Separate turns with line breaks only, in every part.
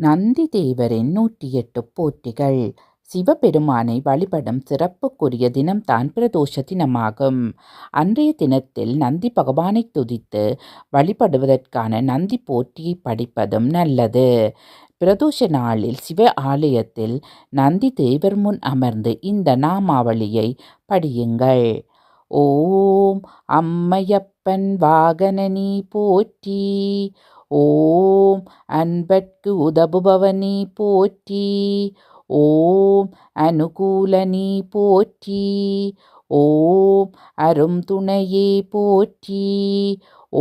நந்தி தேவரின் 108 போற்றிகள். சிவபெருமானை வழிபடும் சிறப்புக்குரிய தினம்தான் பிரதோஷ தினமாகும். அன்றைய தினத்தில் நந்தி பகவானை துதித்து வழிபடுவதற்கான நந்தி போற்றியை படிப்பதும் நல்லது. பிரதோஷ நாளில் சிவ ஆலயத்தில் நந்தி தேவர் முன் அமர்ந்து இந்த நாமாவளியை படியுங்கள். ஓம் அம்மையப்பன் வாகனனி போற்றி. ஓம் அன்பர்க்கு உதவுபவனி போற்றி. ஓம் அனுகூலனி போற்றி. ஓம் அரும் துணையே போற்றி.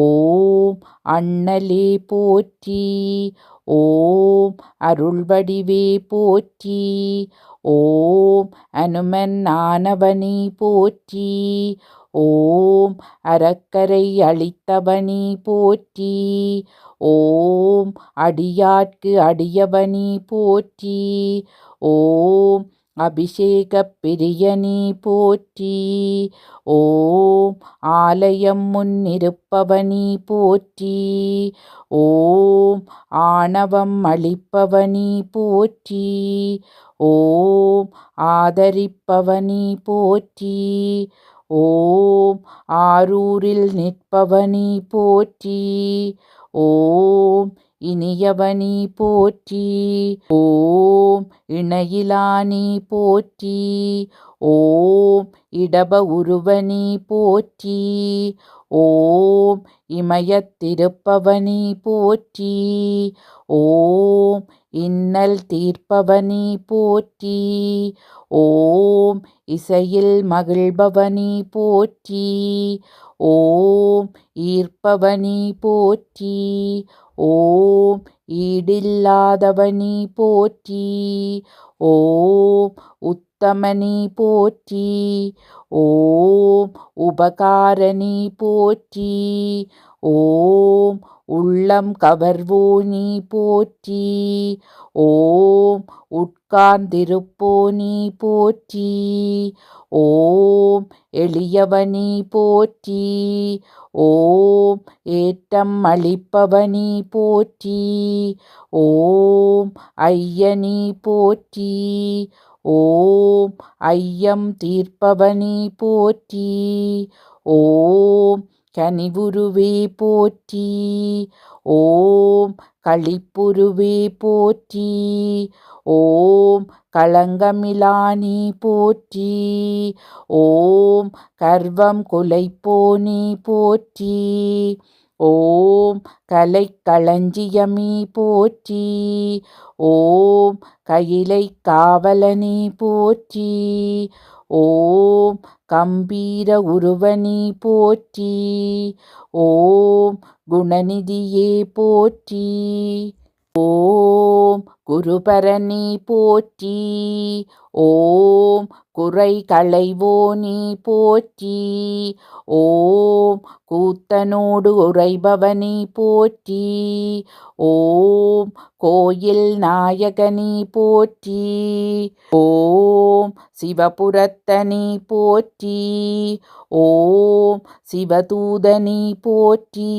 ஓம் அண்ணலே போற்றி. ஓம் அருள்வடிவே போற்றி. ஓம் அனுமன் ஆனவனி போற்றி. ஓம் அறக்கரை அளித்தவனி போற்றி. ஓம் அடியார்க்கு அடியவனி போற்றி. ஓம் அபிஷேகப் பிரியனி போற்றி. ஓம் ஆலயம் முன்னிருப்பவனி போற்றி. ஓம் ஆணவம் அளிப்பவனி போற்றி. ஓம் ஆதரிப்பவனி போற்றி. ஓம் ஆரூரில் நிற்பவனி போற்றி. ஓம் இனியவனி போற்றி. ஓம் இணையிலானி போற்றி. ஓம் இடப உருவனி போற்றி. ஓம் இமயத்திருப்பவனி போற்றி. ஓம் இன்னல் தீர்ப்பவனி போற்றி. ஓம் இசையில் மகிழ்பவனி போற்றி. ஓம் ஈர்ப்பவனி போற்றி. ஓம் ஈடில்லாதவனி போற்றி. ஓம் உத்தமனி போற்றி. ஓம் உபகாரணி போற்றி. ஓம் உள்ளம் கவர்வோனி போற்றி. ஓம் உட்கார்ந்திருப்போனி போற்றி. ஓம் எளியவனி போற்றி. ஓம் ஏற்றம் அளிப்பவனி போற்றி. ஓம் ஐயனி போற்றி. ஓம் ஐயம் தீர்ப்பவனி போற்றி. ஓம் கனிவுருவே போற்றி. ஓம் களிப்புருவே போற்றி. ஓம் களங்கமிலானி போற்றி. ஓம் கர்வம் குலைப்போனி போற்றி. ஓம் கலைக்களஞ்சியமி போற்றி. ஓம் கையிலை காவலனி போற்றி. ஓம் கம்பீர உருவனி போற்றி. ஓம் குணநிதியே போற்றி. ஓம் குருபரணி போற்றி. ஓம் குறை களைவோனி போற்றி. ஓம் கூத்தனோடு உறைபவனி போற்றி. ஓம் கோயில் நாயகனி போற்றி. ஓம் சிவபுரத்தனி போற்றி. ஓம் சிவதூதனி போற்றி.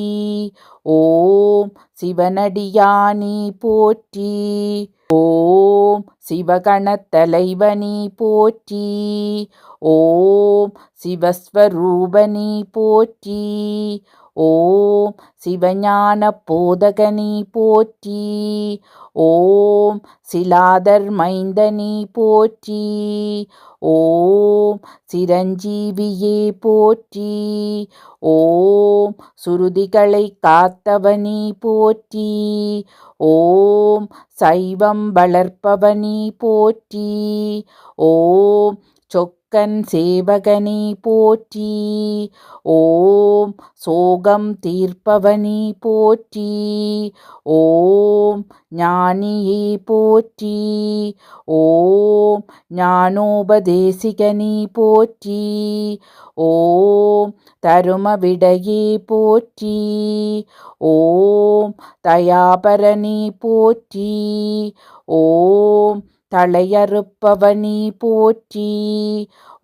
ஓம் சிவனடியானி போற்றி. ஓம் சிவகணத்தலைவனி போற்றி. ஓம் சிவஸ்வரூபனி போற்றி. ஓம் சிவஞான போதகனி போற்றி. ஓம் சிலாதர் மைந்தனி போற்றி. ஓம் சிரஞ்சீவியே போற்றி. ஓம் சுருதிகளை காத்தவனி போற்றி. ஓம் சைவம் வளர்ப்பவனி போற்றி. ஓம் சொக்கன் சேவகனி போற்றி. ஓம் சோகம் தீர்ப்பவனி போற்றி. ஓம் ஞானியே போற்றி. ஓம் ஞானோபதேசிகனி போற்றி. ஓம் தருமவிடையே போற்றி. ஓம் தயாபரணி போற்றி. ஓம் தலையறுப்பவனி போற்றி.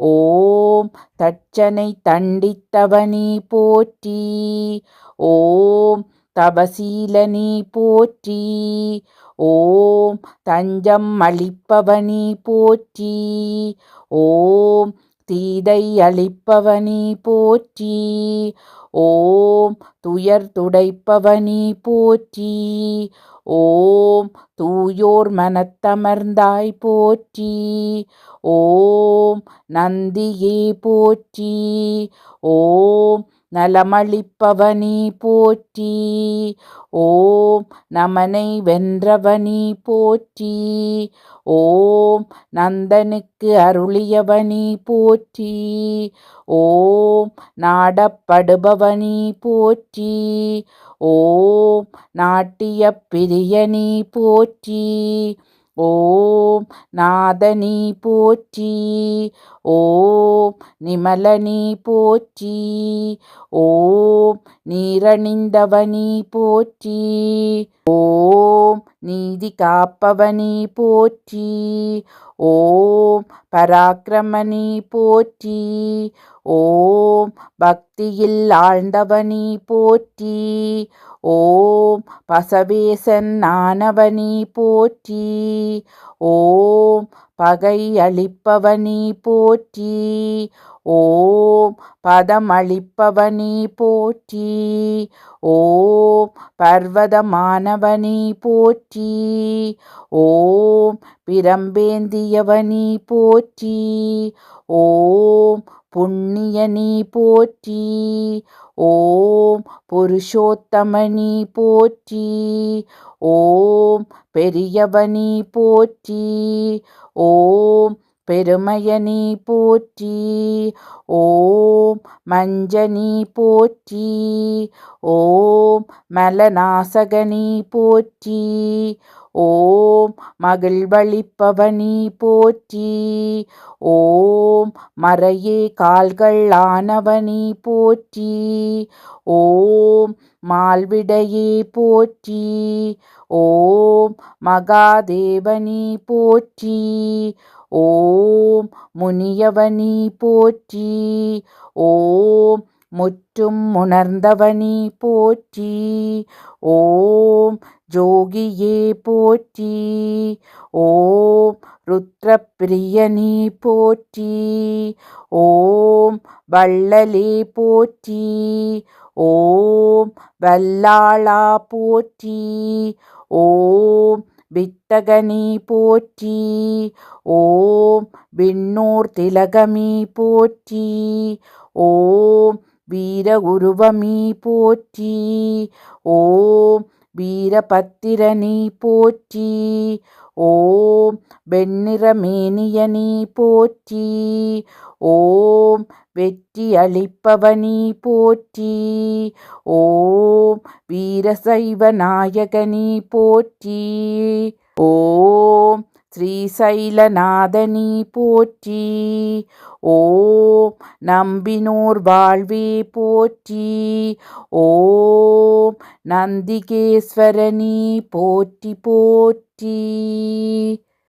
ஓம் தட்சனை தண்டித்தவனி போற்றி. ஓம் தபசீலனி போற்றி. ஓம் தஞ்சம் அளிப்பவனி போற்றி. ஓம் தீதை அளிப்பவனி போற்றி. ஓம் துயர் துடைப்பவனி போற்றி. ஓம் தூயோர் மனத்தமர்ந்தாய் போற்றி. ஓம் நந்தியே போற்றி. ஓம் நலமளிப்பவனி போற்றி. ஓம் நமனை வென்றவனி போற்றி. ஓம் நந்தனுக்கு அருளியவனி போற்றி. ஓம் நாடப்படுபவனி போற்றி. ஓம் நாட்டிய பிரியனி போற்றி. ஓம் நாதனி போற்றி. ஓம் நிமலனி போற்றி. ஓம் நீரணிந்தவனி போற்றி. ஓம் நீதி காப்பவனி போற்றி. ஓம் பராக்கிரமனி போற்றி. ஓம் பக்தியில் ஆழ்ந்தவனி போற்றி. ஓம் பசவேசன் ஆனவனி போற்றி. ஓம் பகை அளிப்பவனி போற்றி. ஓம் பதமளிப்பவனி போற்றி. ஓம் பர்வதமானவனி போற்றி. ஓம் பிரம்பேந்தியவனி போற்றி. ஓம் புண்ணியனி போற்றி. ஓம் புருஷோத்தமனி போற்றி. ஓம் பெரியவனி போற்றி. ஓம் பெருமையனி போற்றி. ஓம் மஞ்சனி போற்றி. ஓம் மலநாசகனி போற்றி. ஓம் மகிழ்வளிப்பவனி போற்றி. ஓம் மறையே கால்கள் ஆனவனி போற்றி. ஓம் மால்விடையே போற்றி. ஓம் மகாதேவனி போற்றி. ஓம் முனியவனி போற்றி. ஓம் முற்றும் உணர்ந்தவனி போற்றி. ஓம் ஜோகியே போற்றி. ஓம் ருத்ரப்பிரியனி போற்றி. ஓம் வள்ளலே போற்றி. ஓம் வல்லாளா போற்றி. ஓம் வித்தகனி போற்றி. ஓம் விண்ணூர் திலகமி போற்றி. ஓம் வீர உருவமி போற்றி. ஓம் வீரபத்திரனி போற்றி. ஓம் வெண்ணிறமேனியனி போற்றி. ஓம் வெற்றி அளிப்பவனி போற்றி. ஓம் வீரசைவ நாயகனி போற்றி. ஓம் ஸ்ரீசைலநாதனி போற்றி. ஓம் நம்பினோர் வாழ்வே போற்றி. ஓம் நந்திகேஸ்வரனி போற்றி போற்றி.